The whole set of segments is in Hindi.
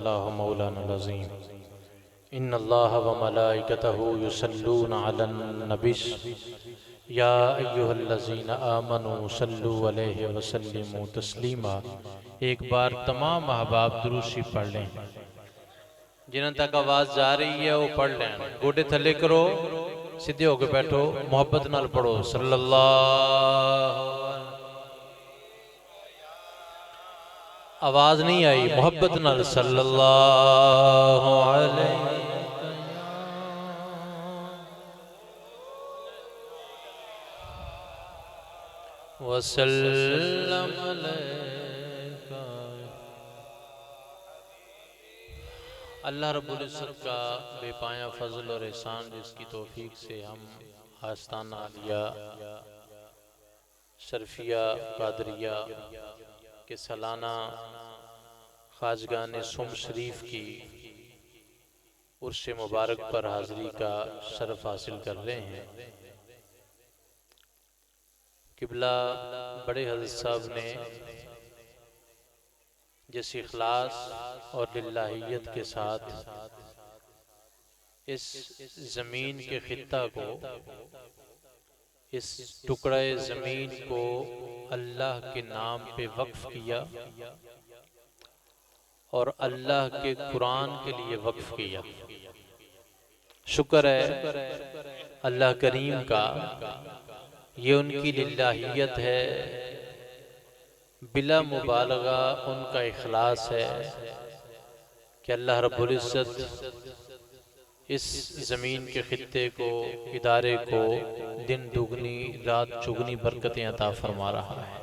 सदक़ल्लाहु मौलाना अज़ीम। इन्नल्लाह व मलाइकतहु युसल्लूना अलन नबी या अय्युहल्लज़ीना आमनू सल्लु अलैहि व सल्लिमू तस्लीमा। एक बार तमाम अहबाब दुरूशी पढ़ लें। जिन्हां तक आवाज़ जा रही है वो पढ़ लें। गोडे थले करो, सीधे होके बैठो, मोहब्बत नाल पढ़ो सल्लल्लाहु। आवाज़ नहीं आई, मोहब्बत नाल सल्लल्लाहु अलैहि वसल्लम अलैका। अल्लाह रब्बुल इज़्ज़त का बेपाया फजल और एहसान, जिसकी तौफीक से हम आस्ताना आलिया शर्फिया कादरिया के सालाना ख़ाजगान सुम शरीफ की उर्स मुबारक पर हाज़री का शरफ हासिल कर रहे हैं। किबला बड़े हज़रत साहब ने जिस इखलास और लिल्लाहियत के साथ इस ज़मीन के खित्ता को, इस टुकड़े ज़मीन को अल्लाह के नाम पे वक्फ किया और अल्लाह के कुरान के लिए वक्फ किया, शुक्र है अल्लाह करीम का। ये उनकी लिल्लाहियत है, बिला मुबालगा उनका इखलास है कि अल्लाह रब्बुल इज़्ज़त इस ज़मीन के खित्ते को, इदारे को दिन दुगनी रात चुगनी बरकतें अता फरमा रहा है।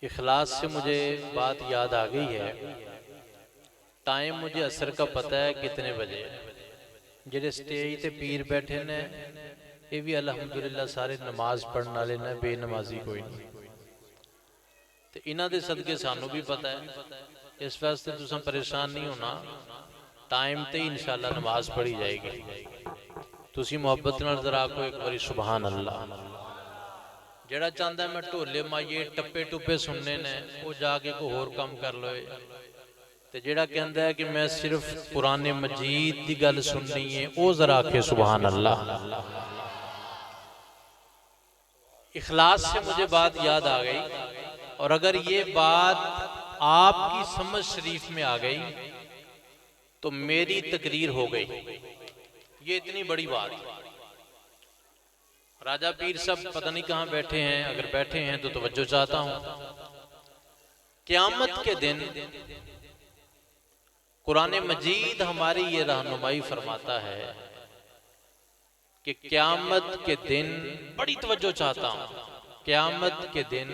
इखलास से मुझे बात याद आ गई है। टाइम मुझे असर का पता है कितने बजे। जेडे स्टेज ते पीर बैठे ने ये भी अल्हम्दुलिल्लाह सारे नमाज पढ़ने वाले ने, बेनमाजी कोई नहीं। तो इन्हां दे सदके सानू भी पता है, इस वास्ते तुसां परेशान नहीं होना। टाइम ते ही इंशाअल्लाह नमाज पढ़ी जाएगी। तुसी मोहब्बत नाल जरा आखो एक बारी सुभान अल्लाह। जेड़ा चाहता है मैं ढोले माइए टप्पे टुप्पे सुनने ने वो जाके कोई होर काम कर लो। ते जेड़ा कहता है कि मैं सिर्फ कुरान मजीद की गल सुननी है वो जरा आखे सुभान अल्लाह। इखलास से मुझे बात याद आ गई, और अगर ये बात आपकी समझ शरीफ में आ गई तो मेरी तकरीर हो गई। ये इतनी बड़ी बात। राजा पीर सब पता नहीं कहां बैठे हैं, अगर बैठे हैं तो तवज्जो चाहता हूं। क़यामत के दिन कुरान मजीद हमारी ये रहनुमाई फरमाता है कि क़यामत के दिन, बड़ी तवज्जो चाहता हूं, क़यामत के दिन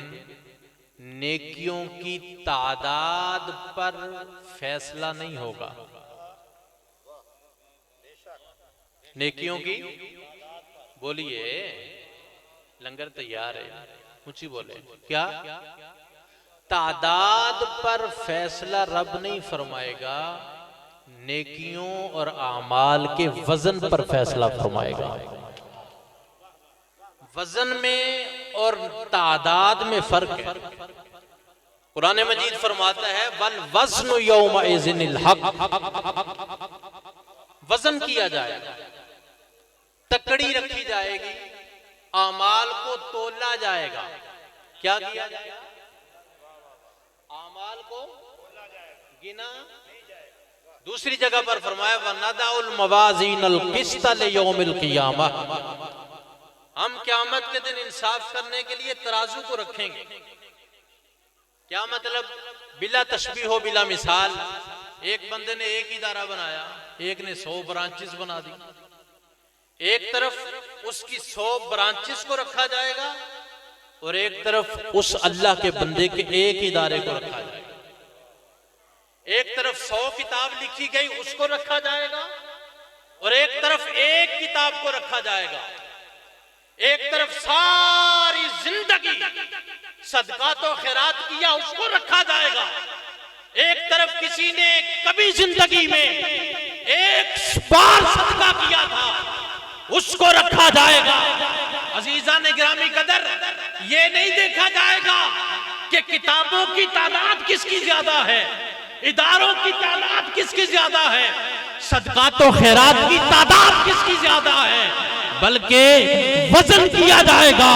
नेकियों की तादाद पर फैसला नहीं होगा। नेकियों की, बोलिए, लंगर तैयार है, ऊंची बोले, क्या तादाद पर फैसला रब नहीं फरमाएगा, नेकियों और आमाल के वजन पर फैसला फरमाएगा। वजन में और तादाद में फर्क है। कुरान मजीद फरमाता है वल वज़्नु यौमइज़िनिल हक़, वजन किया जाएगा, तकड़ी रखी जाएगी, आमाल को तोला जाएगा। क्या किया जाएगा? आमाल को गिना। दूसरी जगह पर फरमाया वनदाउल मवाज़ीनल क़िस्त लियौमिल क़ियामह, हम क़यामत के दिन इंसाफ करने के लिए तराजू को रखेंगे। क्या मतलब? बिला तशबीह हो बिला मिसाल। एक बंदे ने एक इदारा बनाया, एक ने 100 ब्रांचेस बना दी। एक तरफ उसकी 100 ब्रांचेस को रखा जाएगा और एक तरफ उस अल्लाह के बंदे के एक इदारे को रखा जाएगा। एक तरफ 100 किताब लिखी गई उसको रखा जाएगा और एक तरफ एक किताब को रखा जाएगा। एक तरफ सारी जिंदगी सदका तो खैरात किया उसको रखा जाएगा। एक तरफ किसी ने कभी जिंदगी में एक बार सदका किया था उसको रखा जाएगा। अजीजा ने गिरामी कदर, ये नहीं देखा जाएगा कि किताबों की तादाद किसकी ज्यादा है, इदारों की तादाद किसकी ज्यादा है, सदकात और खैरात की तादाद किसकी ज्यादा है, बल्कि वजन किया जाएगा।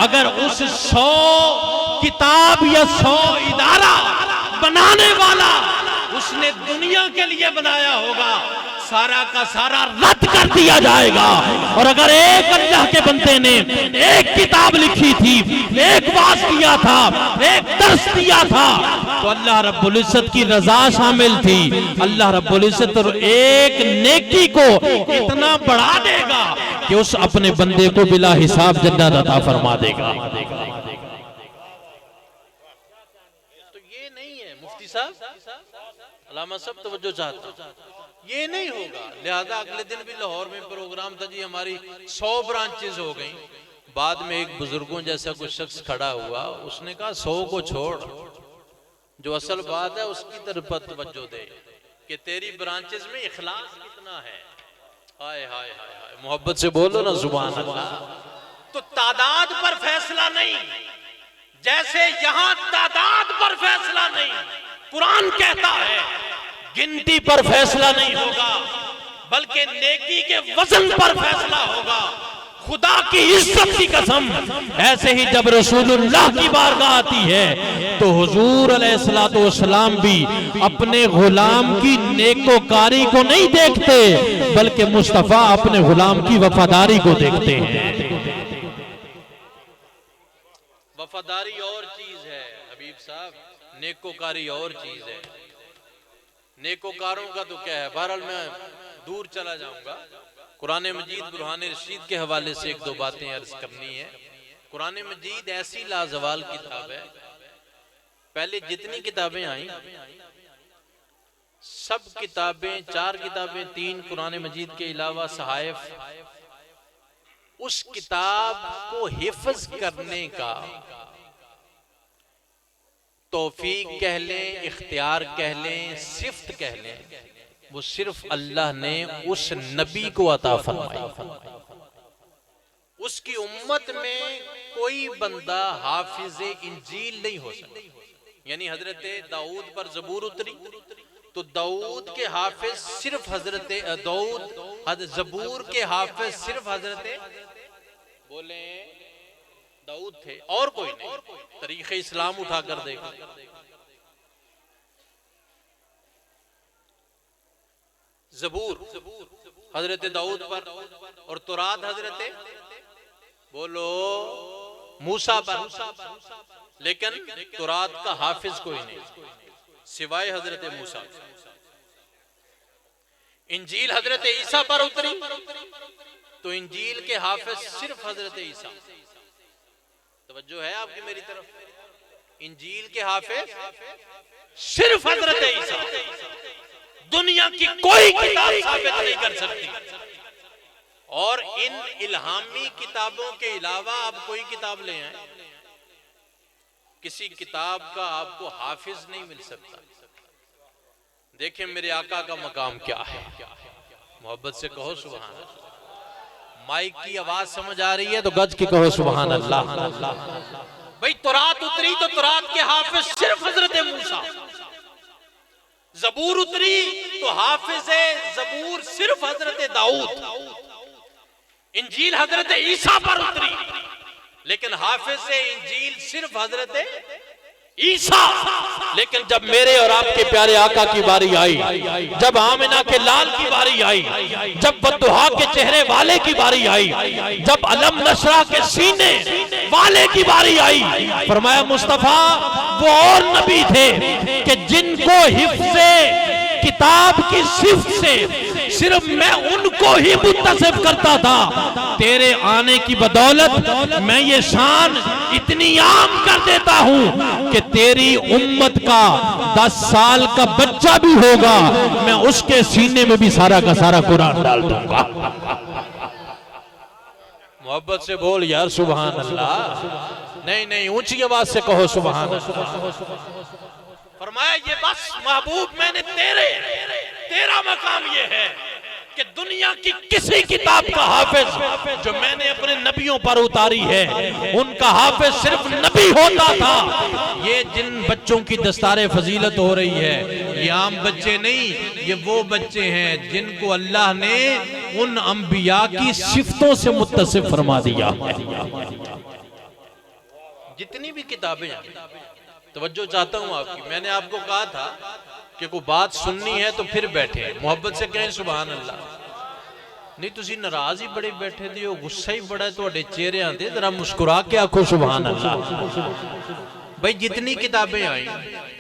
अगर उस 100 किताब या 100 इदारा बनाने वाला उसने दुनिया के लिए बनाया होगा, सारा का सारा रद्द कर दिया जाएगा। और अगर एक अल्लाह के बंदे ने एक किताब लिखी थी, एक वाज किया था, एक दर्स दिया था, तो अल्लाह रब्बुल इज्जत की रजा शामिल थी। अल्लाह रब्बुल इज्जत और एक नेकी को इतना बढ़ा देगा कि उस अपने बंदे को बिला हिसाब जन्नत अता फरमा देगा। तो ये नहीं है मुफ्ती साहब, अल्लामा साहब तवज्जो चाहता हूं, ये नहीं होगा। लिहाजा अगले दिन भी लाहौर में प्रोग्राम था जी, हमारी 100 ब्रांचेस हो गई। बाद में एक बुजुर्गों जैसा कोई शख्स खड़ा हुआ, उसने कहा 100 को छोड़, जो असल बात है उसकी तरफ तवज्जो दे कि तेरी ब्रांचेस में इखलास कितना है। हाय हाय हाय हाय, मोहब्बत से बोलो ना सुभान अल्लाह। तो तादाद पर फैसला नहीं, जैसे यहां तादाद पर फैसला नहीं, कुरान कहता है गिनती पर फैसला नहीं होगा, बल्कि नेकी के वजन पर फैसला होगा। खुदा की इज्जत की कसम, ऐसे ही जब रसूलुल्लाह की बारगाह आती है तो हुजूर अलैहिस्सलातु वस्सलाम भी अपने गुलाम की नेकोकारी को नहीं देखते, बल्कि मुस्तफा अपने गुलाम की वफादारी को देखते हैं। वफादारी और चीज है हबीब साहब, नेकोकारी और चीज है। नेकोकारों का तो क्या है, बहरहाल मैं दूर चला जाऊंगा। कुरान मजीद बुरहान रशीद के हवाले से एक दो बातें अर्ज करनी है। कुरान मजीद ऐसी लाजवाल किताब है, पहले जितनी किताबें आई सब किताबें, 4 किताबें, 3 कुरान मजीद के अलावा सहाइफ, उस किताब को हिफ्ज करने का तौफीक कह लें, इख्तियार कह लें, सिफ्त कह लें, वो सिर्फ अल्लाह ने उस नबी को अता फरमाई। उसकी उम्मत में कोई बंदा हाफिज इंजील नहीं हो सकता। यानी हजरत दाऊद पर जबूर उतरी तो दाऊद के हाफिज सिर्फ हजरत दाऊद, जबूर के हाफिज सिर्फ हजरत बोले दाऊद थे और कोई नहीं। तरीक़े इस्लाम उठाकर देखो, जबूर हजरत दाऊद पर और तुरात हजरत बोलो मूसा पर, लेकिन तुरात का हाफिज कोई नहीं सिवाय हजरत मूसा। इंजील हजरत ईसा पर उतरी तो इंजील के हाफिज सिर्फ हजरत ईसा। तवज्जो है आपकी मेरी तरफ, इंजील के हाफिज सिर्फ हजरत ईसा। दुनिया की कोई किताब साबित नहीं कर सकती। और इन इल्हामी किताबों के अलावा आप कोई किताब ले आए, किसी किताब का आपको हाफिज नहीं मिल सकता। देखें मेरे आका का मकाम क्या है, मोहब्बत से कहो सुभान अल्लाह। माइक की आवाज समझ आ रही है तो गज की कहो सुभान अल्लाह। भाई तुरात उतरी तो तुरात के हाफिज सिर्फ हजरत मूसा। जबूर उतरी तो हाफिज जबूर सिर्फ हजरत दाऊद। इंजील हजरत ईसा पर उतरी लेकिन हाफिज इंजील सिर्फ हजरत ईसा। लेकिन जब मेरे और आपके प्यारे आका की बारी आई, जब आमिना के लाल की बारी आई, जब बद्दुहा के चेहरे वाले की बारी आई, जब अलम नशरा के सीने वाले की बारी आई, फरमाया मुस्तफा वो और नबी थे कि जिनको हिफ्ज़े किताब की सिफ्त से सिर्फ मैं उनको ही मुत्तसिफ करता था। तेरे आने की बदौलत मैं ये शान इतनी आम कर देता हूं कि तेरी उम्मत का 10 साल का बच्चा भी होगा, मैं उसके सीने में भी सारा का सारा कुरान डाल दूंगा। मोहब्बत से बोल यार सुभान अल्लाह। नहीं नहीं, ऊंची आवाज से कहो सुभान अल्लाह। फरमाया ये बस महबूब मैंने तेरा मकाम ये है कि दुनिया की किसी किताब का हाफिज जो मैंने अपने नबियों पर उतारी है उनका हाफिज सिर्फ नबी होता था। ये जिन बच्चों की दस्तारे फजीलत हो रही है ये आम बच्चे नहीं, ये वो बच्चे हैं जिनको अल्लाह ने उन अंबिया की सिफतों से मुत्तसिफ फरमा दिया है। जितनी भी किताबें हैं, तवज्जो चाहता हूं आपकी। मैंने आपको कहा था कि कोई बात सुननी है तो फिर बैठे, मोहब्बत से कहें सुभान अल्लाह। नहीं तुसी नाराज ही बड़े बैठे थे, गुस्सा ही बड़ा तुहाडे चेहरिਆਂ ते, जरा मुस्कुरा के आखो सुभान अल्लाह। भाई जितनी किताबें आई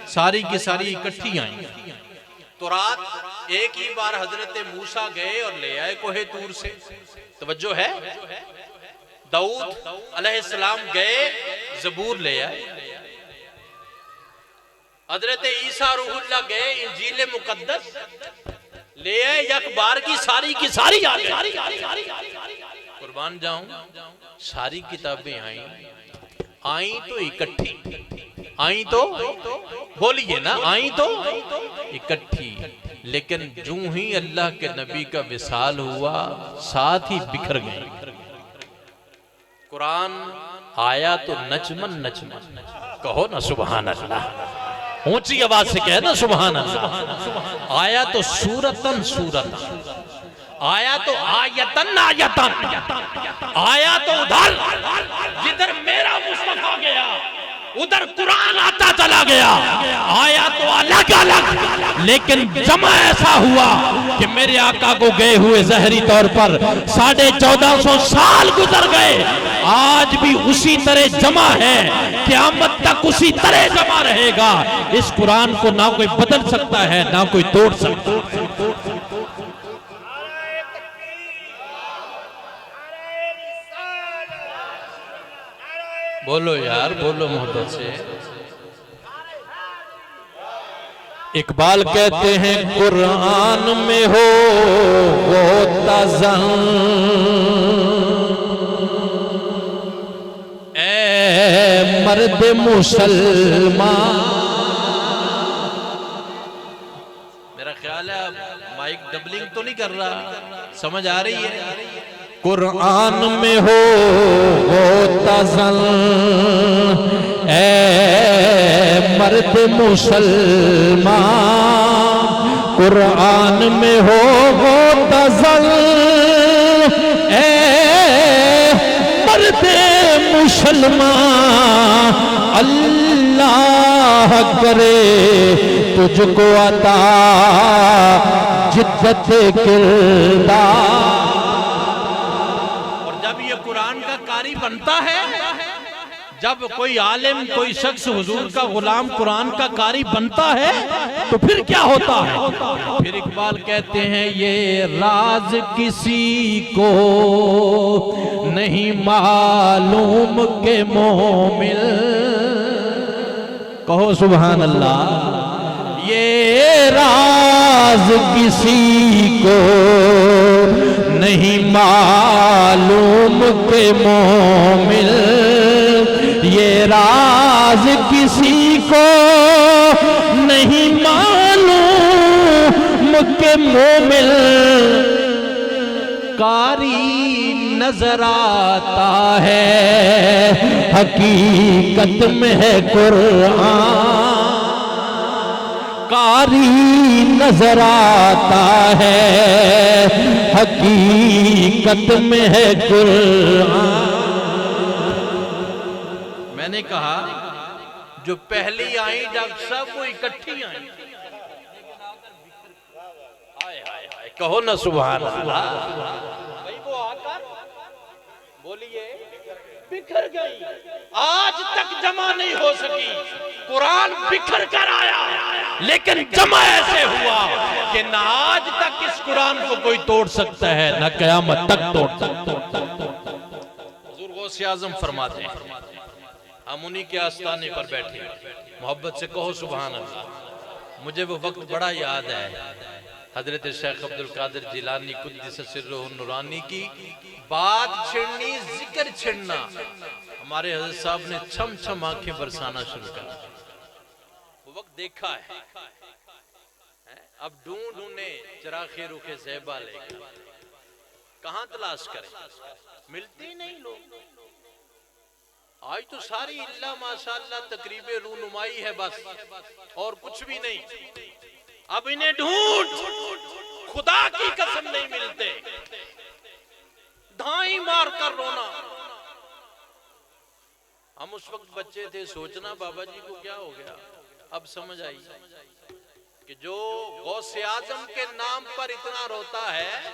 सारी की सारी इकट्ठी आई। तो रात एक ही बार हजरत मूसा गए और ले आए कोहे तूर से, तवज्जो है। दाऊद अलैहिस्सलाम गए ज़बूर ले आए। हजरत ईसा रूहुल्लाह गए इंजील मुकद्दस ले आए। अखबार की सारी आ गई। कुर्बान जाऊं, सारी किताबें आई तो इकट्ठी, आई तो बोलिए ना, आई तो इकट्ठी। लेकिन जो ही अल्लाह के नबी का विसाल हुआ साथ ही बिखर गए। कुरान आया तो नचमन नचमन, कहो ना सुभान अल्लाह, ऊंची आवाज से कहे ना सुभान अल्लाह। आया तो सूरतन सूरतन, आया तो आयतन आयतन, आया तो उधर जिधर मेरा मुस्तफा गया उधर कुरान आता चला गया। आया तो अलग अलग, लेकिन जमा ऐसा हुआ कि मेरे आका को गए हुए जहरी तौर पर 1450 साल गुजर गए, आज भी उसी तरह जमा है, क़यामत तक उसी तरह जमा रहेगा। इस कुरान को ना कोई बदल सकता है ना कोई तोड़ सकता है। बोलो यार, बोलो मोहब्बत से। इकबाल कहते हैं कुरान में हो वो तज़न, ए मर्द मुसलमान। मेरा ख्याल है माइक डबलिंग तो नहीं कर रहा, समझ आ रही है। कुरान में हो वो तज़न, ए मर्द मुसलमान। कुरान में हो वो तज़न, ए मर्द मुसलमान। अल्लाह करे तुझको अता जिद्दत किरदार। कुरान का कारी बनता है जब कोई आलिम, कोई शख्स हुजूर का गुलाम कुरान का कारी बनता है तो फिर क्या होता है। फिर इकबाल कहते हैं ये राज किसी को नहीं मालूम के मोमिन, कहो सुभान अल्लाह। ये राज किसी को नहीं मालूम के मोमिन, ये राज किसी को नहीं मालूम के मोमिन। कारी नजर आता है हकीकत में है कुरान, कारी नजर आता है हकीकत में है कुरान। मैंने कहा जो पहली आई डॉक्टर साहब वो इकट्ठी आई, कहो ना सुभान अल्लाह। भाई वो आकर बोलिए बिखर गई, आज तक जमा नहीं हो सकी। कुरान बिखर कर आया लेकिन जमा ऐसे हुआ कि ना आज तक इस कुरान को कोई तोड़ सकता है ना क़यामत तक तोड़ सकता है। हुजूर गौसे आज़म फरमाते हैं हम उन्हीं के आस्ताने पर बैठे, मोहब्बत से कहो सुभान अल्लाह। मुझे वो वक्त बड़ा याद है, हजरत शेख अब्दुल कादिर जिलानी कुद्दस सिर्रुहु नूरानी की बात छिड़नी, जिक्र छिड़ना, हमारे हजरत साहब ने छम छम आंखें बरसाना शुरू कर। वो वक्त देखा है, अब ढूंढने चराखे रुखे ज़ेबा लेकर, कहां तलाश करें, मिलती नहीं लोग। आज तो सारी इल्ला माशाअल्लाह तकरीबे रूनुमाई है बस, और कुछ भी नहीं। अब इन्हें ढूंढ, खुदा की कसम नहीं मिलते, धाई मार कर रोना। हम उस वक्त बच्चे थे, सोचना बाबा जी को क्या हो गया। अब समझ आई कि जो गौसे आजम के नाम पर इतना रोता है,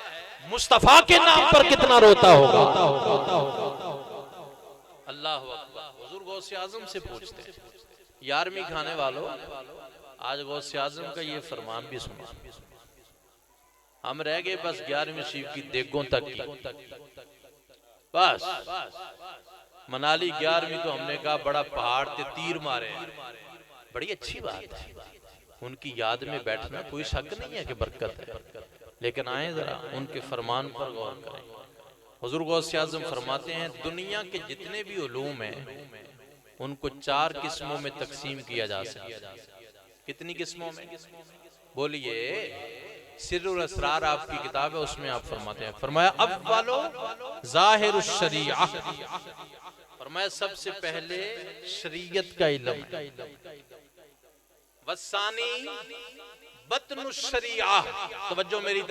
मुस्तफा के नाम पर कितना रोता होगा। अल्लाह अकबर। हुजूर गौसे आजम से पूछते हैं, 11वीं खाने वालों, आज गौसे आजम का ये फरमान भी सुना। हम रह गए बस 11वीं शरीफ की देगों तक की, बस मनाली 11वीं तो हमने कहा बड़ा पहाड़ ते तीर मारे, बड़ी अच्छी बात है, उनकी याद में बैठना कोई शक नहीं है कि बरकत है, लेकिन आए जरा उनके फरमान पर गौर करें। हुजूर गौसे आज़म फरमाते हैं, दुनिया के जितने भी उलूम हैं उनको 4 किस्मों में तकसीम किया जा सकता है। कितनी किस्मों में? बोलिए। सिर्रुल असरार आपकी किताब है, उसमें आप फरमाते हैं, फरमाया अव्वलो ज़ाहिरुश शरीअह, फरमाया सबसे पहले शरीयत का इल्म, वसानी बतनुश शरीअह, तवज्जो मेरी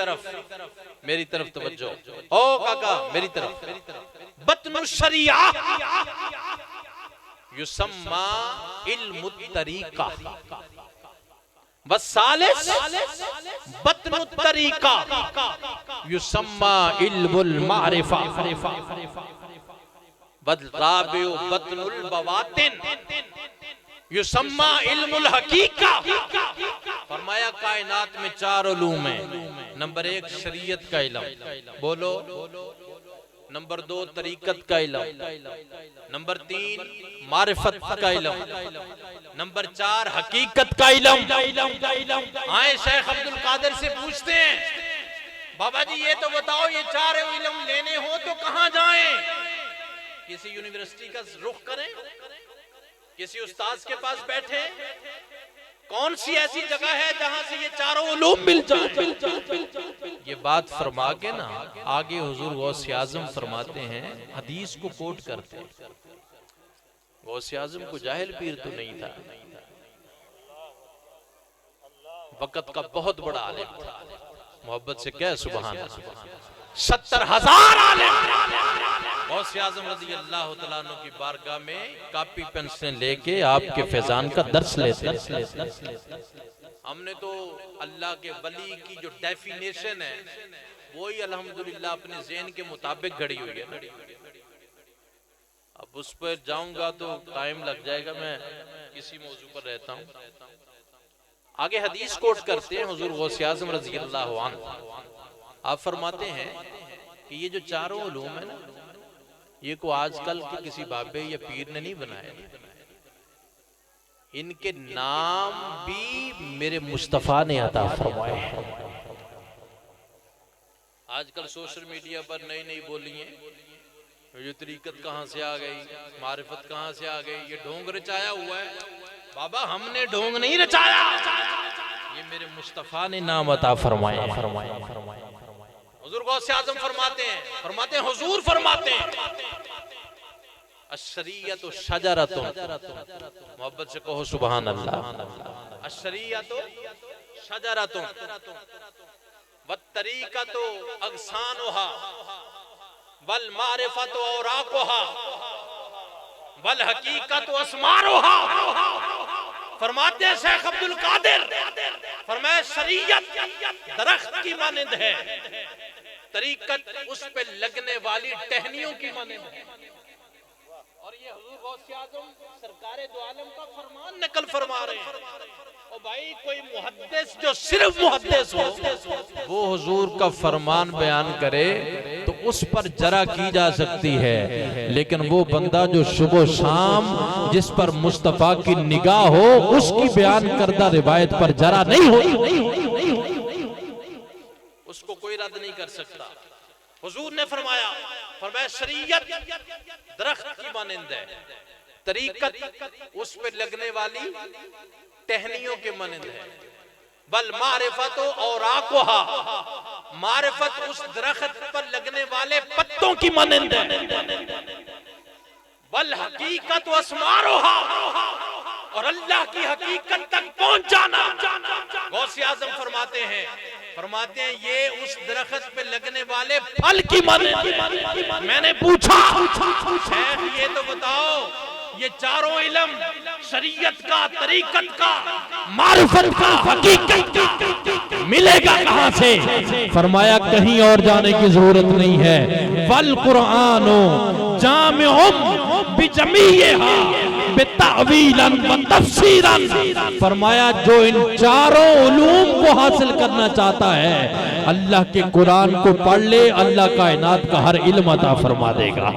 तरफ तवज्जो, ओ काका मेरी तरफ, बतनुश शरीअह युसम्मा इल्मुत तरीका, वसालिस बतनुत तरीका युसम्मा इल्मुल मारिफा, वराबिउ बतनुल बवातिन युसम्मा इल्मुल हकीका। फरमाया कायनात में 4 उलूम हैं। नंबर 1 शरीयत का इल्म, बोलो। नंबर 2 तरीकत का इल्म, नंबर 3 मारिफत का इल्म, नंबर 4 हकीकत का इल्म। आए शेख अब्दुल कादिर से पूछते हैं, बाबा जी ये तो बताओ, ये 4 इल्म लेने हो तो कहां जाएं? किसी यूनिवर्सिटी का रुख करें, किसी उस्ताद के पास बैठे, कौन सी ऐसी जगह है जहां से ये 4 उलूम मिल जाए? ये बात फरमा के ना आगे हुजूर गौसे आज़म फरमाते हैं, हदीस को कोट करते हैं, गौसे आज़म को जाहिल पीर तो नहीं था, वक़्त का बहुत बड़ा आलिम था। मोहब्बत से कह सुभान अल्लाह। 70,000 आलिम गौसे आज़म रज़ी अल्लाह तआला अन्हु की बारगाह में कॉपी पेंसिल लेके आपके फैजान का दर्स लेते। हमने तो अल्लाह के वली की जो डेफिनेशन है वही अल्हम्दुलिल्लाह अपने ज़हन के मुताबिक घड़ी हुई है। अब उस पर जाऊंगा तो टाइम लग जाएगा, मैं किसी मौजू पर रहता हूँ। आगे हदीस कोट करते हैं हुजूर गौसे आज़म रज़ी अल्लाह अन्हु, आप फरमाते हैं कि ये जो 4 उलूम है ना, ये को आजकल के किसी बाबे या पीर ने नहीं बनाए, इनके नाम भी मेरे मुस्तफा ने अता फरमाए हैं। आजकल सोशल मीडिया पर नई नई बोलियां, ये तरीकत कहां से आ गई, मारिफत कहां से आ गई, ये ढोंग रचाया हुआ है। बाबा हमने ढोंग नहीं रचाया, ये मेरे मुस्तफा ने नाम अता फरमाए। हुजूर गौसे आज़म फरमाते हैं हुजूर फरमाते हैं अशरियतु शजरतुन, मोहब्बत से कहो सुभान अल्लाह। अशरियतु शजरतुन वत्तरीकतु अगसानुहा वल मारिफतु औराकुहा वल हकीकतु अस्मारुहा। फरमाते हैं शेख अब्दुल कादिर, फरमाया शरीयत दरख्त की मानंद है, तरीकत उस पे लगने वाली टहनियों की मानंद है। और ये हुजूर गौसे आज़म सरकारे दो आलम का फरमान नकल फरमा रहे हैं। और भाई कोई मुहद्दिस जो सिर्फ मुहद्दिस हो वो हुजूर का फरमान बयान करे तो उस पर जरा की जा सकती है, लेकिन वो बंदा जो सुबह शाम जिस पर मुस्तफा की निगाह हो उसकी बयान करदा रिवायत पर जरा नहीं हो, उसको कोई रद्द नहीं कर सकता। हुजूर ने फरमाया शरीयत दरख्त की मानंद है, तरीकत उस पे लगने वाली टहनियों के मानंद है। बल मारिफत और आकुहा, मारिफत उस दरख्त पर लगने वाले पत्तों की मानंद है। बल हकीकत अस्मारोहा, और अल्लाह की हकीकत तक पहुंच जाना। गौसे आजम फरमाते हैं ये उस दरख्त पे लगने वाले फल की मानंद। मैंने पूछा शेख ये तो बताओ, ये चारों इल्म शरीयत का, तरीकत का, मारिफत का, हकीकत का मिलेगा कहां से? फरमाया कहीं और जाने की जरूरत नहीं है। वल कुरानो जामिउम बिजमीहा बितावीलन व तफसीरन। फरमाया जो इन चारों उलूम को हासिल करना चाहता है, अल्लाह के कुरान को पढ़ ले, अल्लाह कायनात का हर इल्म अता फरमा देगा।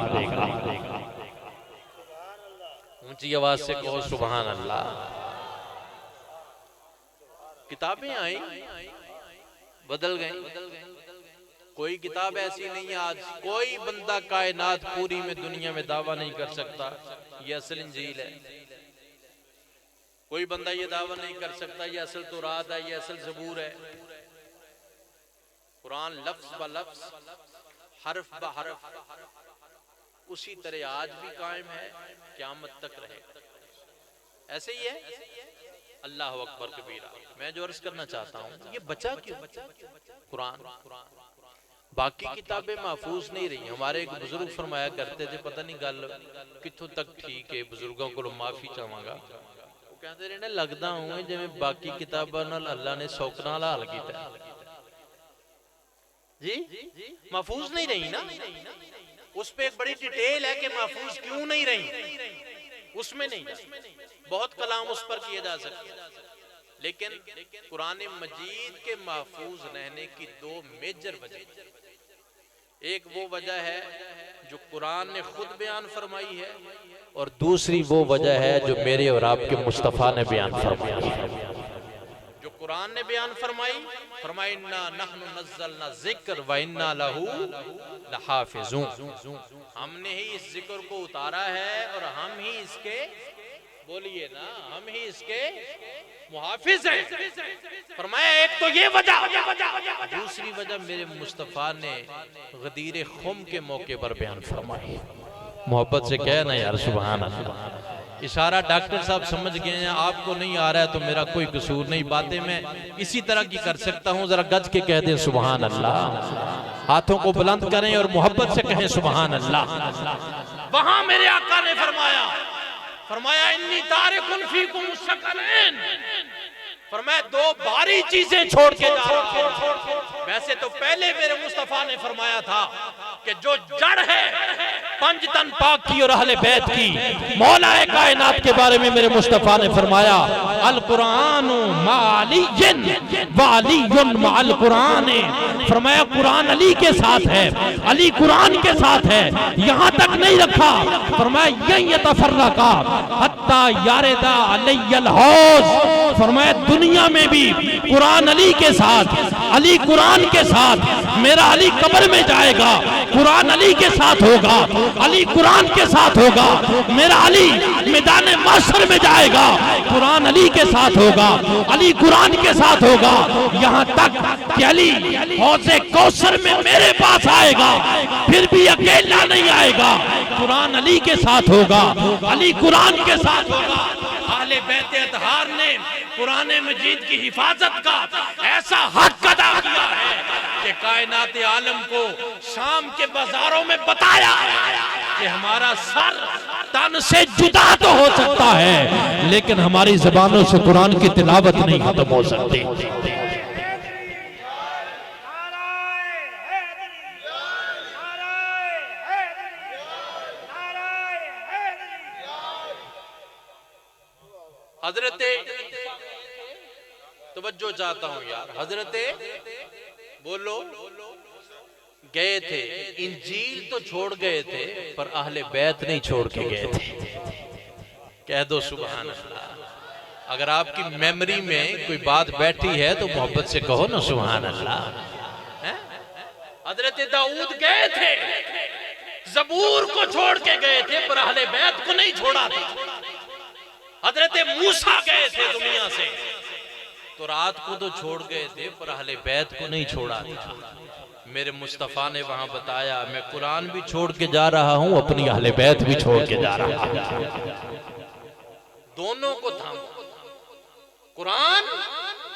ऊंची आवाज से कहो सुभान अल्लाह। किताबें आई बदल गई, कोई किताब ऐसी नहीं है आज कोई बंदा कायनात पूरी में दुनिया में दावा नहीं कर सकता ये असल इंजील है। कोई बंदा ये दावा नहीं कर सकता ये असल तौरात है, ये असल ज़बूर है। कुरान लफ्ज ब लफ्ज, हर्फ ब हर्फ उसी तरह आज भी कायम है, क़यामत तक रहेगा। ऐसे ही है। अल्लाह अकबर कबीरा। मैं जो अर्ज करना चाहता हूँ, ये बचा क्यों? कुरान। बाकी किताबें महफूज नहीं रही। हमारे एक बुजुर्ग फरमाया करते थे, पता नहीं गल कितों तक ठीक है, बुजुर्गों को माफी चाहवागा। वो कहते रहे लगता हूँ जिवें बाकी किताबों नाल अल्लाह ने सौकना हाल किया जी, महफूज नहीं रही ना। उस पे एक बड़ी डिटेल है कि महफूज क्यों नहीं रही, उसमें नहीं। बहुत कलाम उस पर किए जा सकते, लेकिन कुरान मजीद के महफूज रहने की दो मेजर वजह। एक वो वजह है जो कुरान ने खुद बयान फरमाई है, और दूसरी वो वजह है जो मेरे और आपके मुस्तफ़ा ने बयान फरमाई है। जो कुरान ने बयान फरमाई इन्ना नहनु नज़्ज़लना ज़िक्र व इन्ना लहू लहाफ़िज़ून। हमने ही इस जिक्र को उतारा है और हम ही इसके, बोलिए ना, हम ही इसके मुहाफिज हैं। फरमाया एक तो ये वजह, दूसरी वजह मेरे मुस्तफ़ा ने गदीर खुम के मौके पर बयान फरमाई। मोहब्बत से कहना यार सुभान अल्लाह। इशारा डॉक्टर साहब समझ गए हैं, आपको नहीं आ रहा है तो मेरा कोई कसूर नहीं, बातें मैं इसी तरह की कर सकता हूँ। जरा गज के कह दें सुभान अल्लाह, हाथों को बुलंद करें और मोहब्बत से कहें सुभान अल्लाह। वहां मेरे आका ने फरमाया इन्नी तारिकुन फीकुम सकलैन। फरमाया दो भारी चीजें छोड़ के जा रहा हूं। वैसे तो पहले मेरे मुस्तफा ने फरमाया था कि जो जड़ है पंज तन पाक की और अहले बैत की, मौला कायनात के बारे में मेरे मुस्तफा ने फरमाया अल कुरान मालियन वालियुन माल कुरान। फरमाया कुरान अली के साथ है, अली कुरान के साथ है। यहां तक नहीं रखा, फरमाया यन यतफर्रका हत्ता यारदा अलैयल हौज। फरमाया दुनिया में भी कुरान अली के साथ, अली कुरान के साथ, मेरा अली कब्र में जाएगा कुरान अली के साथ होगा, अली कुरान के साथ होगा। मेरा अली मैदान महशर में जाएगा कुरान अली के साथ होगा, अली कुरान के साथ होगा। यहाँ तक कि अली हौज़े कौसर में मेरे पास आएगा, फिर भी अकेला नहीं आएगा, कुरान अली के साथ होगा, अली कुरान के साथ होगा। अहले बैत अतहार ने कुरान मजीद की हिफाजत का ऐसा हक अदा किया है कि कायनात आलम को शाम के बाजारों में बताया कि हमारा सर तन से जुदा तो हो सकता है, लेकिन हमारी ज़बानों से कुरान की तिलावत नहीं खत्म हो सकती। हजरते तवज्जो चाहता हूं यार, हजरते बोलो गए थे, इंजील तो छोड़ गए थे पर अहले बैत नहीं छोड़ के गए थे। कह दो सुभान अल्लाह। अगर आपकी मेमोरी में कोई बात बैठी है तो मोहब्बत से कहो ना सुभान अल्लाह। हजरत दाऊद गए थे, ज़बूर को छोड़ के गए थे पर अहले बैत को नहीं छोड़ा था। हजरत मूसा गए थे दुनिया से, तो रात को तो छोड़ गए थे पर अहले बैत को नहीं छोड़ा था। मेरे मुस्तफ़ा ने वहां बताया मैं कुरान भी छोड़ के जा रहा हूं, अपनी अहले बैत भी छोड़ के जा रहा हूं। दोनों को थामो, कुरान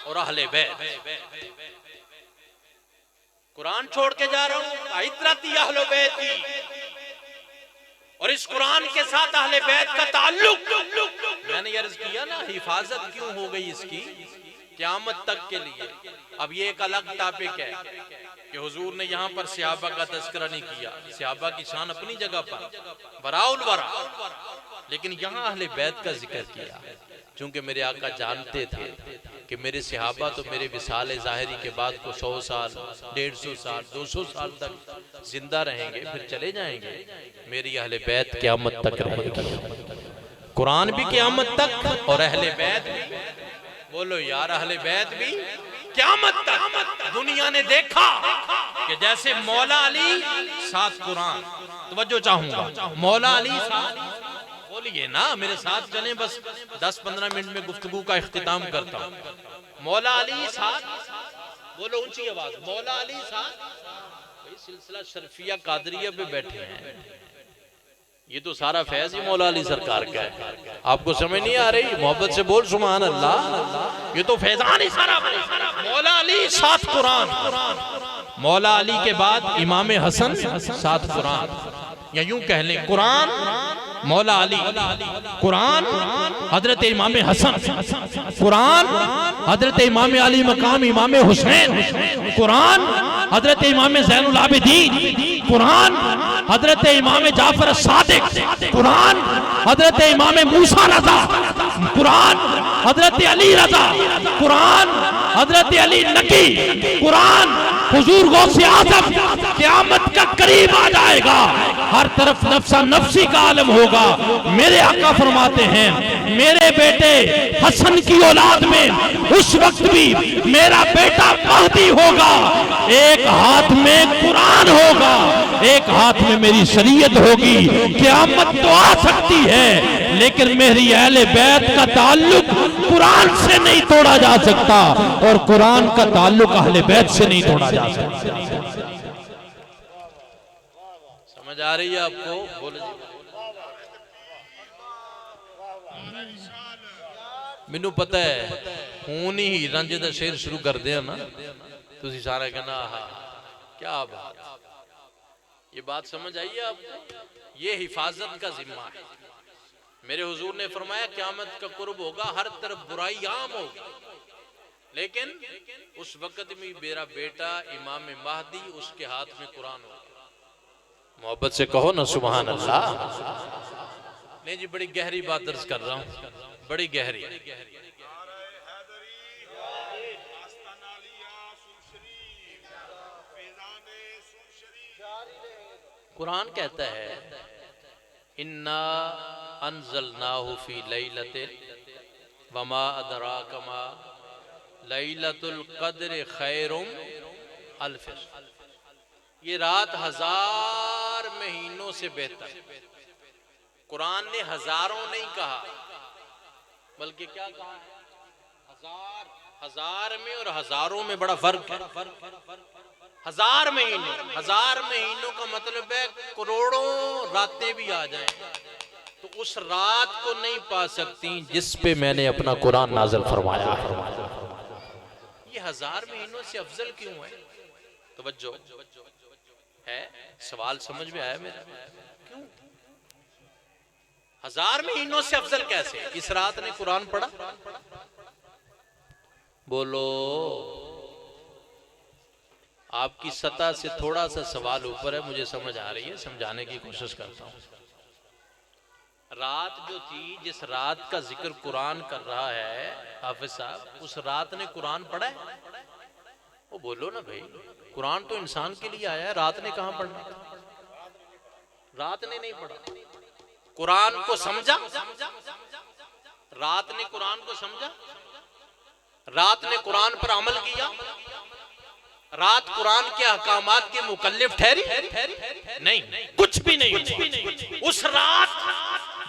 और अहले बैत। कुरान छोड़ के जा रहा हूं, इतरती अहले बैत की, और इस कुरान के साथ अहले बैत का ताल्लुक। मैंने अर्ज किया ना, हिफाजत क्यों हो गई इसकी क़यामत तक के लिए। अब ये एक अलग टॉपिक है कि हुजूर ने यहाँ पर सहाबा का तज़किरा नहीं किया। सहाबा की शान अपनी जगह पर बराउल बरा, लेकिन यहाँ अहले बैत का जिक्र किया, क्योंकि मेरे आका जानते थे कि मेरे सहाबा तो मेरे विसाल ज़ाहिरी के बाद को 100 साल 150 साल 200 साल तक जिंदा रहेंगे, फिर चले जाएंगे। मेरी अहले बैत क़यामत तक रहेगी, कुरान भी क़यामत तक और अहले बैत भी। बोलो यार, अहले बैत भी क़यामत तक। दुनिया ने देखा कि जैसे मौला अली साथ कुरान, तवज्जो चाहूंगा, मौला अली साथ, बोलिए ना मेरे साथ चलें, बस 10-15 मिनट में गुफ्तगू का इख्तिताम करता हूँ। मौला अली साथ, बोलो ऊंची आवाज, मौला अली साथ। भाई सिलसिला शर्फिया कादरिया पे बैठे हैं, ये तो सारा फैज ही मौला अली सरकार का है। आपको समझ नहीं आ रही? मोहब्बत से बोल सुभान अल्लाह। ये तो फैजान ही सारा। मौला अली साथ कुरान, मौला अली के बाद इमाम हसन साथ कुरान, या यूं कह लें कुरान मौला अली, कुरान हजरत इमाम हसन, कुरान हजरत इमाम अली मकाम इमाम हुसैन, कुरान हजरत इमाम ज़ैनुल आबिदीन, कुरान हजरत इमाम जाफर सादिक, कुरान हजरत इमाम मूसा रज़ा, कुरान हजरत अली रज़ा, कुरान हजरत अली नकी, कुरान हुजूर गौसे आज़म। क़यामत का करीब आ जाएगा, हर तरफ नफ्सा नफ्सी का आलम होगा। मेरे आका फरमाते हैं मेरे बेटे हसन की औलाद में उस वक्त भी मेरा बेटा महदी होगा। एक हाथ में कुरान होगा, एक हाथ में मेरी शरीयत होगी। क़यामत तो आ सकती है, लेकिन मेरी अहले बैत का ताल्लुक कुरान से नहीं तोड़ा जा सकता, और कुरान का ताल्लुक अहले बैत से नहीं तोड़ा जा सकता। समझ आ रही है आपको? बोलो जी। मैनू पता है खून ही रंज दा शेर शुरू कर दिया ना, तुसी सारा कहना आहा क्या बात। ये बात समझ आई है आपको? ये हिफाजत का जिम्मा है। मेरे हुजूर ने फरमाया क़यामत का कुर्ब होगा, हर तरफ बुराई आम होगी, लेकिन उस वक्त में मेरा बेटा इमाम महदी, उसके हाथ में कुरान होगा। मोहब्बत से कहो ना सुभान अल्लाह। नहीं जी, बड़ी गहरी बात दर्ज कर रहा हूँ, बड़ी गहरी। कुरान कहता है इन्ना अंज़लनाहु फी लैलतिल वमा अदराका मा लैलतुल क़द्र खैरुम अल्फ। ये रात 1000 महीनों से बेहतर। कुरान ने हजारों नहीं कहा, बल्कि क्या कहा है? हजार में और हजारों में बड़ा फर्क है। 1000 महीने, 1000 महीनों का मतलब है करोड़ों रातें भी आ जाएं तो उस रात को नहीं पा सकती जिस पे मैंने अपना कुरान नाज़िल फरमाया है। ये 1000 महीनों से अफजल क्यों है? तवज्जो है, सवाल समझ में आया मेरा? क्यों 1000 महीनों से अफजल कैसे? इस रात ने कुरान पढ़ा? बोलो। आपकी सतह से थोड़ा सा सवाल ऊपर है, मुझे समझ आ रही है, समझाने की कोशिश करता हूं। रात जो थी, जिस रात का जिक्र कुरान कर रहा है हाफिज साहब, उस रात ने कुरान पढ़ा है? वो बोलो ना भाई, कुरान तो इंसान के लिए आया है, रात ने कहां पढ़ना? रात ने नहीं पढ़ा। कुरान को समझा? रात ने कुरान को समझा? रात ने कुरान पर अमल किया? रात कुरान के अहकामात के मुकल्लिफ ठहरी? नहीं, कुछ भी नहीं। उस रात,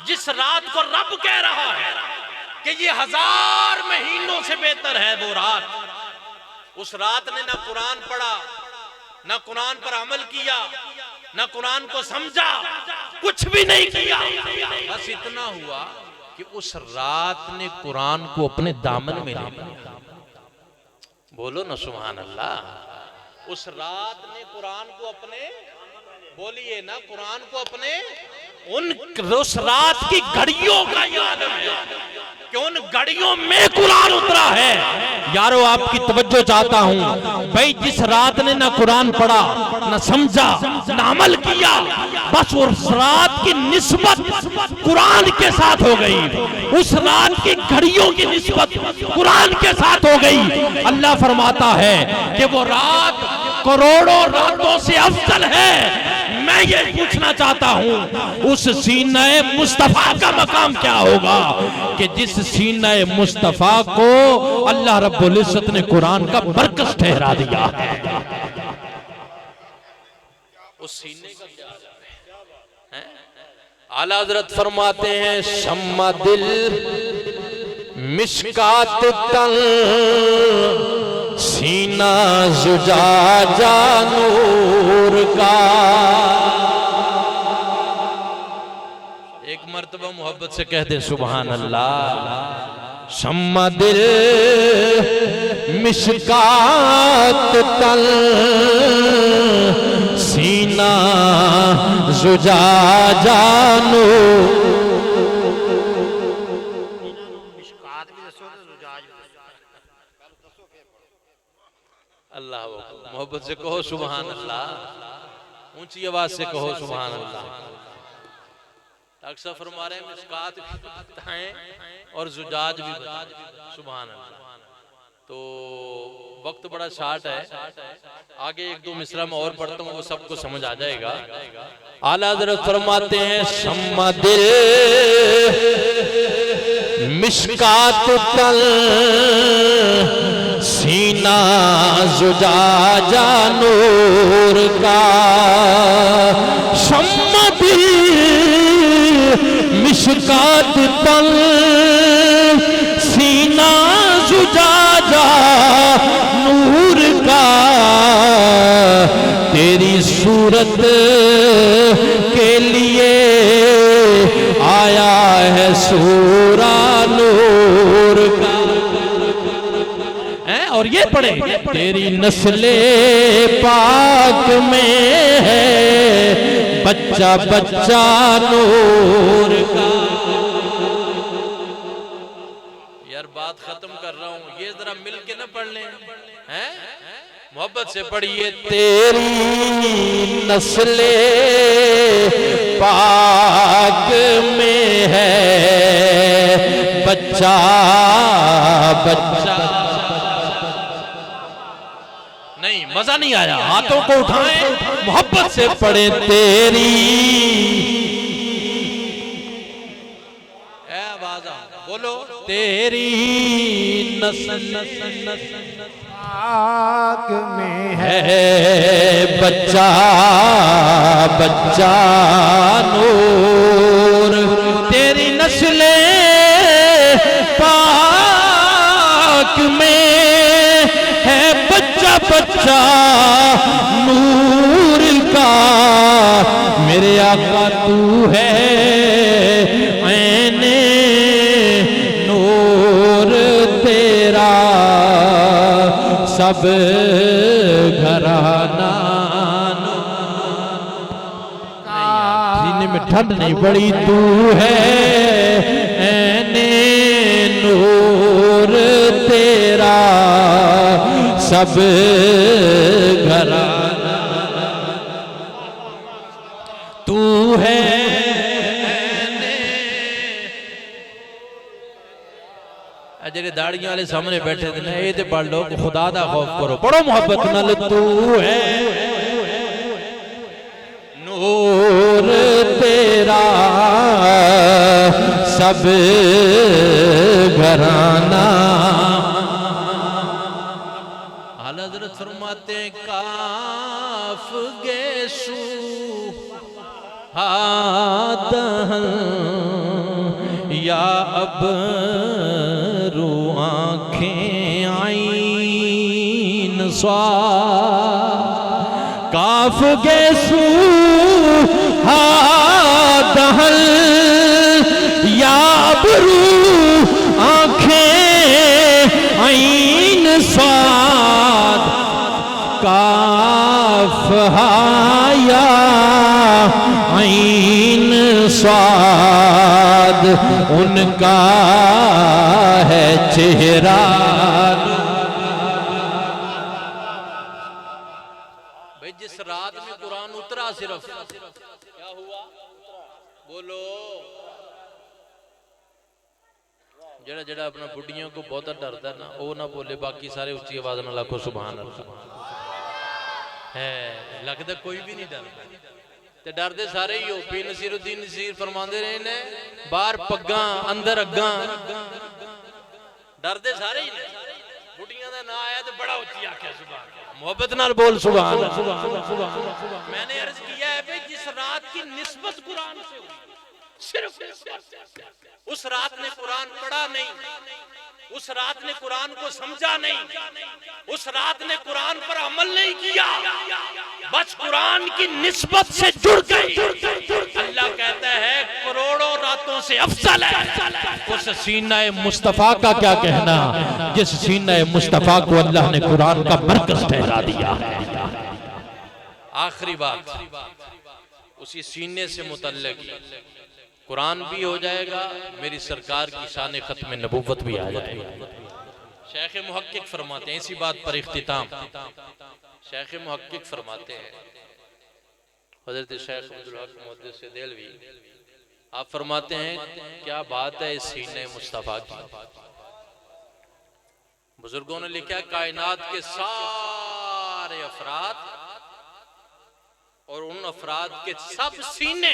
जिस रात को रब कह रहा है कि ये 1000 महीनों से बेहतर है वो रात। उस रात ने ना कुरान पढ़ा, ना कुरान पर अमल किया, ना कुरान को समझा, कुछ भी नहीं किया। बस इतना हुआ कि उस रात ने कुरान को अपने दामन में ले लिया। बोलो ना सुभान अल्लाह। उस रात ने कुरान को अपने, बोलिए ना, कुरान को अपने, उस रात की घड़ियों का याद है कि उन घड़ियों में कुरान उतरा है। यारो आपकी तवज्जो चाहता हूँ भाई, जिस रात ने ना कुरान पढ़ा, ना समझा, ना अमल किया, बस उस रात की निस्बत कुरान के साथ हो गई, उस रात की घड़ियों की निस्बत कुरान के साथ हो गई। अल्लाह फरमाता है कि वो रात करोड़ों रातों से अफजल है। मैं ये पूछना चाहता हूँ उस सीने मुस्तफा का मकाम क्या होगा कि जिस सीने मुस्तफा को अल्लाह रब्बुल इज्जत ने कुरान का बरकस ठहरा दिया है। उस सीने का क्या है? आला हज़रत फरमाते हैं शम्मा दिल मिशकात तन सीना जुजाजा नूर का। एक मर्तबा मोहब्बत से कह दे सुभान अल्लाह। शम्मा दिल मिशकात तल सीना जुजाजा नूर। अल्लाह मोहब्बत से कहो सुभान अल्लाह, ऊंची आवाज से कहो सुभान अल्लाह। डॉक्टर साहब फरमा रहे हैं मिस्कात भी बताएं और जुजाज भी बताएं, सुभान अल्लाह। तो वक्त बड़ा शार्ट है, आगे एक दो मिसरा में और पढ़ता हूँ, वो सबको समझ आ जाएगा। आला हज़रत फरमाते हैं शम्मा दिल मिशकात तल सीना जुजाजा नूर का। शम्मा दिल मिशकात तल सीना जुजाजा नूर का। तेरी सूरत के लिए आया है सूरा नूर का। और ये पढ़े तेरी नस्ले पाक में है बच्चा बच्चा नूर का। यार बात खत्म कर रहा हूँ, ये जरा मिल के ना पढ़ लें, हैं? मोहब्बत से पढ़िए। तेरी नस्ले पाक में है बच्चा बच्चा। नहीं, मजा नहीं आया, हाथों को उठाएं, मोहब्बत से पढ़े। तेरी आवाज बोलो। तेरी नस्ल पाक में है बच्चा बच्चा नूर। तेरी नस्ले पाक में है बच्चा बच्चा नूर का। मेरे आका तू है ऐने नूर तेरा सब घराना। सीने में ठंड नहीं पड़ी, तू है ऐने नूर तेरा सब घराना। तू है जेडे दाड़ियां वाले सामने बैठे थे ना, ये ते पढ़ लो, खुदा दा खौफ करो, बड़ो मोहब्बत नाल। तू है नूर तेरा सब घराना। आला हज़रत फरमाते हैं काफ गेसू हादहन या अब रू आँखें आईन स्वाद काफ गेसू हा दहल या अब रू आँखें आईन स्वाद काफ हाया आईन स्वाद उनका है चेहरा। भाई जिस रात में कुरान उतरा सिर्फ क्या हुआ बोलो। जड़ा जड़ा अपना बुढ़ियों को बहुत डरता ना वो ना बोले, बाकी सारे उच्ची आवाज में लाखो सुभान अल्लाह है। लगता कोई भी नहीं डरता ते डरते सारे ही हो। पीर नसीरुद्दीन नसीर फरमाते रहे ने बाहर पग्गा अंदर अग्गा, डरते सारे ही ने। बुढ़ियां दा ना आया तो बड़ा उच्ची आख्या सुभान अल्लाह, मोहब्बत नाल बोल सुभान अल्लाह। मैंने अर्ज किया है भाई जिस रात की निस्बत कुरान से हुई, सिर्फ उस रात ने कुरान पढ़ा नहीं, उस रात ने कुरान को समझा नहीं, उस रात ने कुरान पर अमल नहीं किया, बस कुरान की निस्बत से जुड़ गई। अल्लाह कहता है करोड़ों रातों से अफजल है। उस सीना मुस्तफा का क्या कहना, जिस सीना मुस्तफा को अल्लाह ने कुरान का मरकज ठहरा दिया है। आखिरी बात उसी सीने से मुतल्लिक कुरान भी हो जाएगा, मेरी सरकार की शान खत्म नबूवत भी आ जाएगी। शेख मुहक्किक फरमाते हैं इसी बात पर इख्तिताम, शेख मुहक्किक फरमाते हैं हजरत शेख अब्दुल हक मुहद्दिस देलवी, आप फरमाते हैं क्या बात है इस सीने मुस्तफा की। बुजुर्गों ने लिखा कायनात के सारे अफराद और उन अफराद के सब सीने,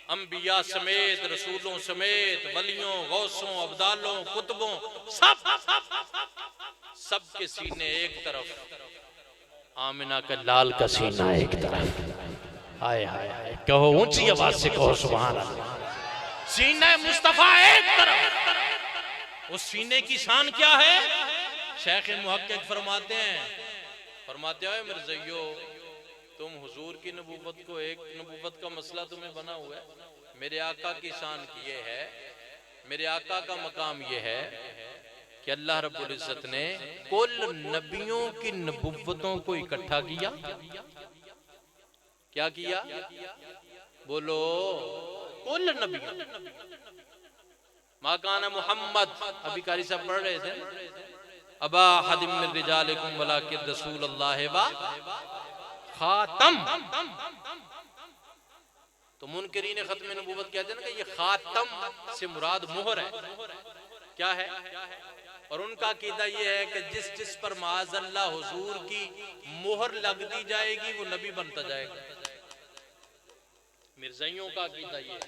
अंबिया समेत, रसूलों समेत, वलियों, गौसों, अब्दालों, कुतुबों, सब के सीने एक तरफ, आमिना का लाल का सीना एक तरफ। हाय हाय हाय, कहो ऊंची आवाज से कहो सुभान अल्लाह। सीना मुस्तफा एक तरफ, उस सीने की शान क्या है। शेख मुहक्किक फरमाते हैं मिर्ज़इयो तुम हुजूर की नबूवत को, एक नबूवत का मसला तुम्हें बना हुआ है, मेरे आका की शान ये है, मेरे आका का मकाम ये है कि अल्लाह रब्बुल इज्जत ने कुल नबियों की नबूवतों को इकट्ठा किया। क्या किया बोलो, कुल नबियों। माकाना मोहम्मद, अभी कारी साहब पढ़ रहे थे, अबा हदिम मिन रिजालिकुम वलाकिन रसूलुल्लाह व खातम। तो मुनकरीन खत्म नबूवत कहते हैं ना कि ये खातम से मुराद मोहर है। क्या है? और उनका कीदा ये है कि जिस जिस पर माज़अल्लाह हुजूर की मोहर लग दी जाएगी वो नबी बनता जाएगा। मिर्ज़ाइयों का कीदा ये।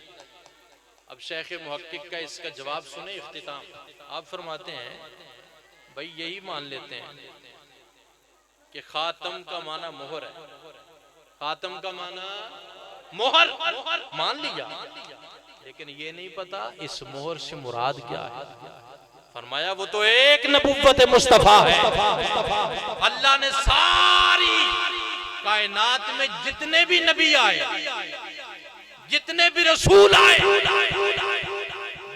अब शेख मुहक्किक का इसका जवाब सुने इख्तिताम। आप फरमाते हैं भाई यही मान लेते हैं कि खातम का माना मोहर है, खातम का माना मोहर मान लिया, लेकिन ये नहीं पता इस मोहर से मुराद क्या है। फरमाया वो तो एक नबूवत मुस्तफा है। अल्लाह ने सारी कायनात में जितने भी नबी आए, जितने भी रसूल आए,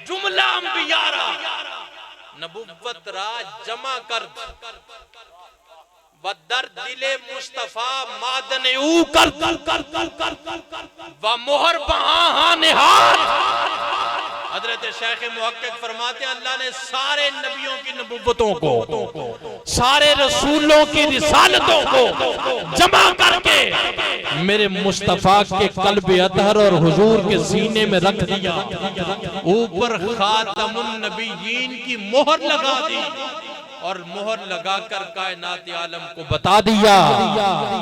जुमला अंबियारा नबूवत रा जमा कर बदर दिले मुस्तफा मादन ऊ कर व मोहर बहा निहार। हजरत शेख मुहक्किक फरमाते हैं अल्लाह ने सारे नबियों की नबूवतों को, सारे रसूलों की रिसालतों को जमा करके मेरे मुस्तफा के कल्ब अतहर और हुजूर के सीने में रख दिया। ऊपर खातमुन नबीयीन की मोहर लगा दी और मोहर लगाकर कायनात आलम को बता दिया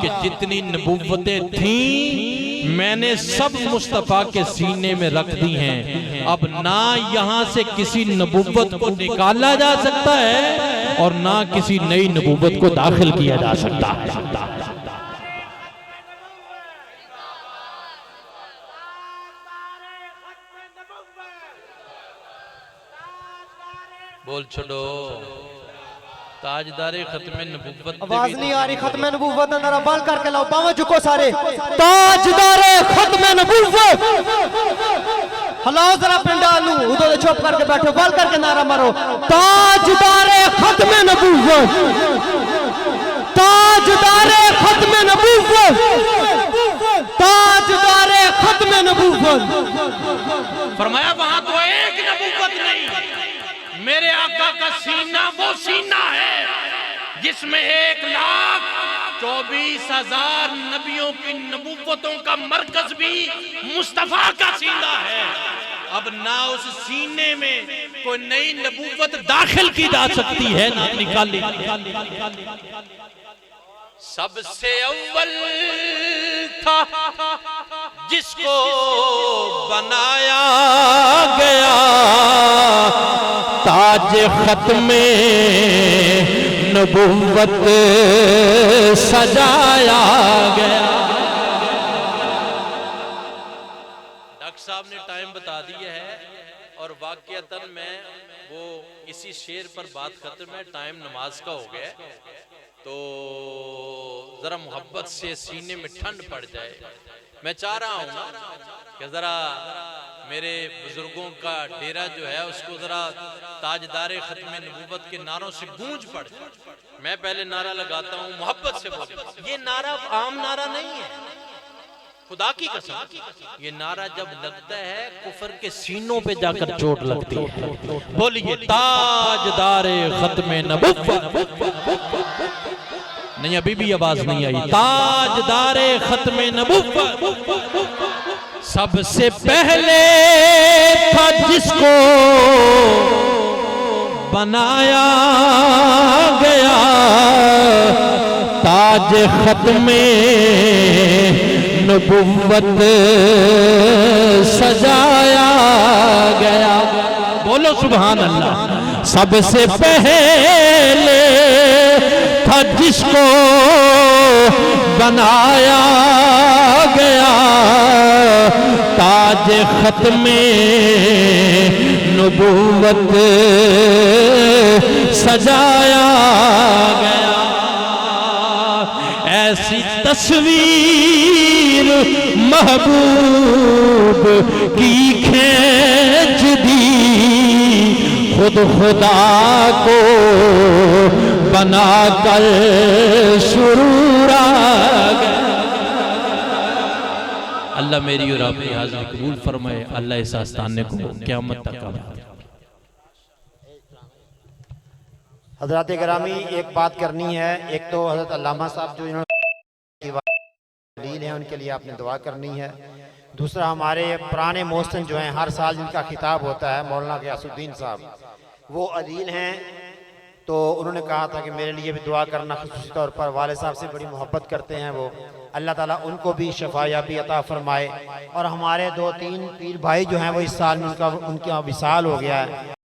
कि जितनी नबूवतें थीं मैंने सब मुस्तफा के सीने में रख दी हैं। अब ना यहाँ से किसी नबूवत को निकाला जा सकता है और ना किसी नई नबूवत को दाखिल किया जा सकता है। बोल छोड़ो ताजदारे खत्म नबुव्वत आवाज नहीं आ रही। खत्म नबूवत नारा बाल करके लाओ, बावा झुको सारे। ताजदारे खत्म नबूवत, हलाओ जरा पंडाल नू, उधर चुप करके बैठो, बाल करके नारा मारो। ताजदारे खत्म नबूवत, ताजदारे खत्म नबूवत, ताजदारे खत्म नबूवत। फरमाया वहां तो एक नबुव्वत नहीं, मेरे आका का सीना वो सीना है जिसमें 1,24,000 नबियों की नबुव्वतों का मरकज भी मुस्तफा का सीना है। अब ना उस सीने में कोई नई नबुव्वत दाखिल की जा सकती है ना निकाली। सबसे अव्वल था जिसको बनाया गया, ताज खत्मे नबुव्वत सजाया गया। डॉक्टर साहब ने टाइम बता दिया है और वाकयातन में वो इसी शेर पर बात करते में टाइम नमाज का हो गया, तो जरा मोहब्बत से सीने में ठंड पड़ जाए। मैं चाह रहा हूं ना कि जरा मेरे बुजुर्गों का डेरा जो है उसको जरा ताजदारे खत्म नबूवत के नारों से गूंज पड़ जाए। मैं पहले नारा लगाता हूं, मोहब्बत से बोल। ये नारा आम नारा नहीं है, खुदा की कसम, ये नारा जब लगता है कुफर के सीनों पे जाकर चोट लगती है। बोलिए ताजदारे खत्म नबूवत। नहीं अभी भी आवाज नहीं आई। ताजदारे खत्म नबूवत सबसे पहले था जिसको बनाया गया, ताज खत्मे नबुव्वत सजाया गया। बोलो सुभान अल्लाह। सबसे पहले था जिसको बनाया गया, ताज खत्मे नबुव्वत सजाया गया। ऐसी तस्वीर महबूब की खींच दी, खुद खुदा को बनाकर सुरूर आ गया। अल्लाह मेरी और आपकी हाज़िरी कबूल फरमाए। अल्लाह इस आस्ताने को क़यामत तक का। हजरत गिरामी एक बात करनी है। एक तो हजरत अल्लामा साहब जो इन्होंने हैं उनके लिए आपने दुआ करनी है। दूसरा हमारे पुराने मोहसिन जो हैं हर साल जिनका खिताब होता है, मौलाना ग़ियासुद्दीन साहब, वो अदील हैं, तो उन्होंने कहा था कि मेरे लिए भी दुआ करना। ख़ुसूसी तौर पर वाले साहब से बड़ी मोहब्बत करते हैं वो, अल्लाह ताला उनको भी शफायाबी अता फरमाए। और हमारे 2-3 पीर भाई जो हैं वो इस साल में उनका विसाल हो गया है।